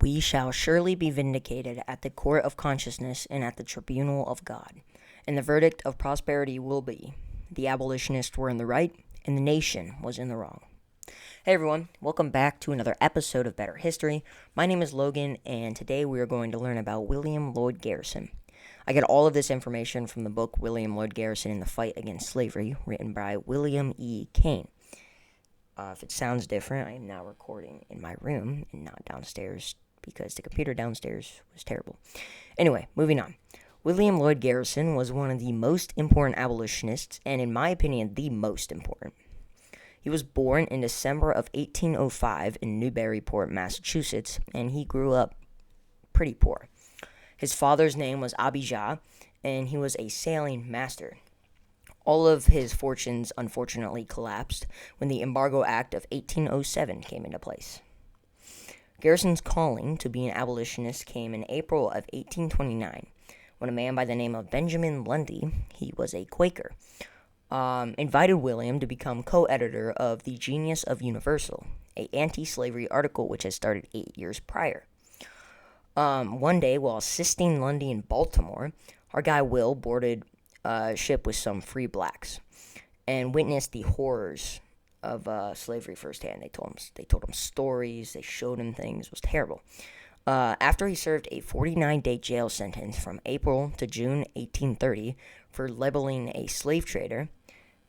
We shall surely be vindicated at the court of consciousness and at the tribunal of God. And the verdict of prosperity will be, the abolitionists were in the right, and the nation was in the wrong. Hey everyone, welcome back to another episode of Better History. My name is Logan, and today we are going to learn about William Lloyd Garrison. I get all of this information from the book William Lloyd Garrison in the Fight Against Slavery, written by William E. Kane. If it sounds different, I am now recording in my room and not downstairs because the computer downstairs was terrible. Anyway, moving on. William Lloyd Garrison was one of the most important abolitionists, and in my opinion, the most important. He was born in December of 1805 in Newburyport, Massachusetts, and he grew up pretty poor. His father's name was Abijah, and he was a sailing master. All of his fortunes unfortunately collapsed when the Embargo Act of 1807 came into place. Garrison's calling to be an abolitionist came in April of 1829, when a man by the name of Benjamin Lundy, he was a Quaker, invited William to become co-editor of The Genius of Universal, an anti-slavery article which had started 8 years prior. One day, while assisting Lundy in Baltimore, our guy Will boarded a ship with some free blacks and witnessed the horrors of slavery firsthand. They told him stories, they showed him things. It was terrible. After he served a 49-day jail sentence from April to June 1830 for labeling a slave trader,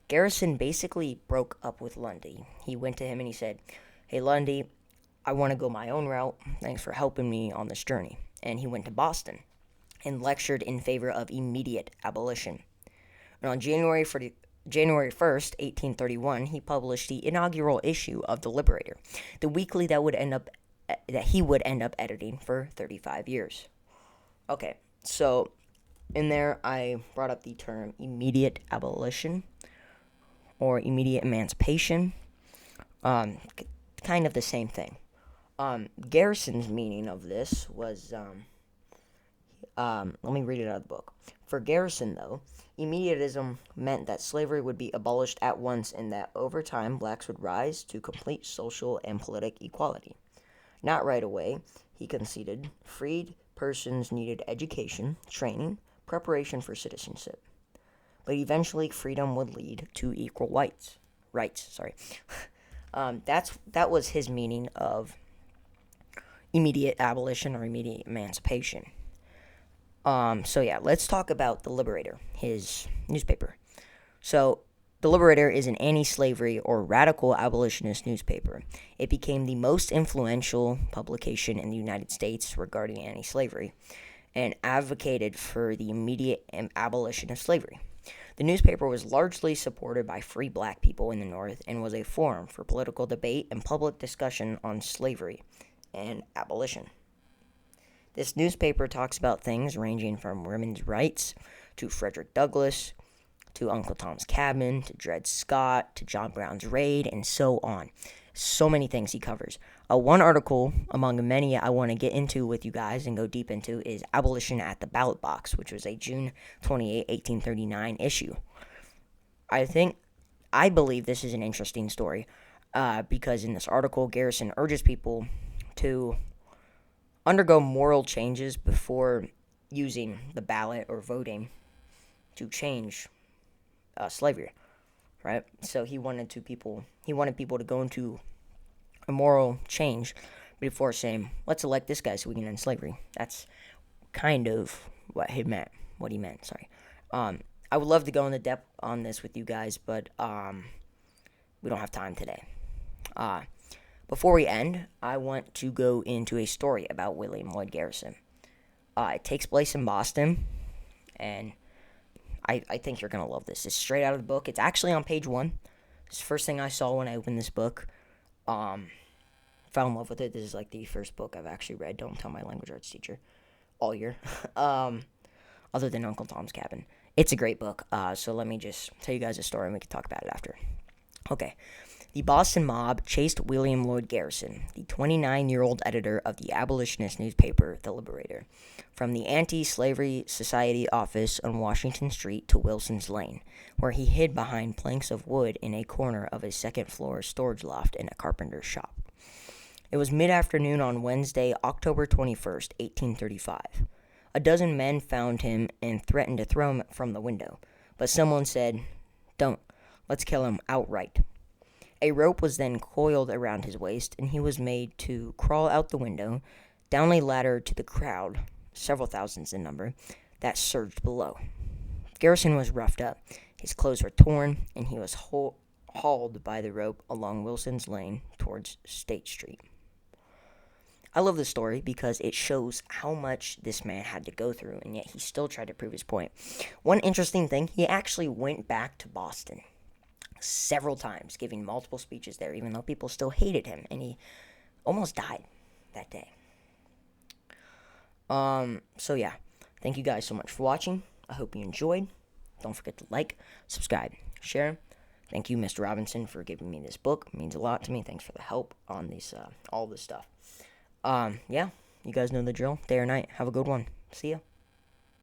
Garrison basically broke up with Lundy. He went to him and he said, "Hey Lundy, I want to go my own route. Thanks for helping me on this journey." And he went to Boston and lectured in favor of immediate abolition. And on January 1st, 1831, he published the inaugural issue of The Liberator, the weekly that he would end up editing for 35 years. Okay, so in there I brought up the term immediate abolition or immediate emancipation. Kind of the same thing. Garrison's meaning of this was, let me read it out of the book. For Garrison, though, immediatism meant that slavery would be abolished at once and that over time blacks would rise to complete social and political equality. Not right away, he conceded. Freed persons needed education, training, preparation for citizenship. But eventually freedom would lead to equal rights. That was his meaning of immediate abolition or immediate emancipation. Let's talk about The Liberator, his newspaper. So, The Liberator is an anti-slavery or radical abolitionist newspaper. It became the most influential publication in the United States regarding anti-slavery and advocated for the immediate abolition of slavery. The newspaper was largely supported by free black people in the North and was a forum for political debate and public discussion on slavery and abolition. This newspaper talks about things ranging from women's rights to Frederick Douglass, to Uncle Tom's Cabin, to Dred Scott, to John Brown's Raid, and so on. So many things he covers. One article among many I want to get into with you guys and go deep into is Abolition at the Ballot Box, which was a June 28, 1839 issue. I believe this is an interesting story because in this article, Garrison urges people to undergo moral changes before using the ballot or voting to change slavery, right? So he wanted people to go into a moral change before saying, "Let's elect this guy so we can end slavery." That's kind of what he meant. I would love to go into depth on this with you guys, but we don't have time today. Before we end, I want to go into a story about William Lloyd Garrison. It takes place in Boston, and I think you're going to love this. It's straight out of the book. It's actually on page 1. It's the first thing I saw when I opened this book. Fell in love with it. This is like the first book I've actually read. Don't tell my language arts teacher. All year. Other than Uncle Tom's Cabin. It's a great book. So let me just tell you guys a story and we can talk about it after. Okay. The Boston mob chased William Lloyd Garrison, the 29-year-old editor of the abolitionist newspaper, The Liberator, from the Anti-Slavery Society office on Washington Street to Wilson's Lane, where he hid behind planks of wood in a corner of a second-floor storage loft in a carpenter's shop. It was mid-afternoon on Wednesday, October 21st, 1835. A dozen men found him and threatened to throw him from the window, but someone said, "Don't. Let's kill him outright." A rope was then coiled around his waist, and he was made to crawl out the window, down a ladder to the crowd, several thousands in number, that surged below. Garrison was roughed up, his clothes were torn, and he was hauled by the rope along Wilson's Lane towards State Street. I love this story because it shows how much this man had to go through, and yet he still tried to prove his point. One interesting thing, he actually went back to Boston several times, giving multiple speeches there, even though people still hated him, and he almost died that day. So yeah, thank you guys so much for watching. I hope you enjoyed. Don't forget to like, subscribe, share. Thank you, Mr. Robinson, for giving me this book. It means a lot to me. Thanks for the help on this, all this stuff. Yeah, you guys know the drill. Day or night. Have a good one. See ya.